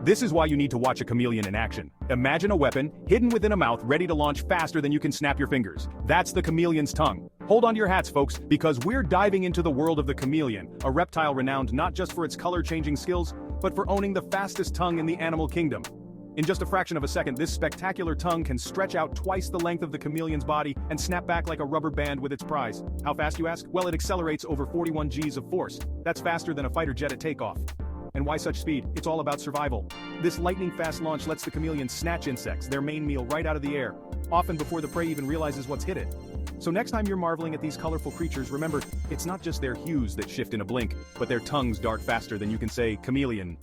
This is why you need to watch a chameleon in action. Imagine a weapon, hidden within a mouth ready to launch faster than you can snap your fingers. That's the chameleon's tongue. Hold on to your hats, folks, because we're diving into the world of the chameleon, a reptile renowned not just for its color-changing skills, but for owning the fastest tongue in the animal kingdom. In just a fraction of a second, this spectacular tongue can stretch out twice the length of the chameleon's body and snap back like a rubber band with its prize. How fast, you ask? Well, it accelerates over 41 Gs of force. That's faster than a fighter jet at takeoff. And why such speed? It's all about survival. This lightning-fast launch lets the chameleon snatch insects, their main meal, right out of the air, often before the prey even realizes what's hit it. So next time you're marveling at these colorful creatures, remember, it's not just their hues that shift in a blink, but their tongues dart faster than you can say chameleon.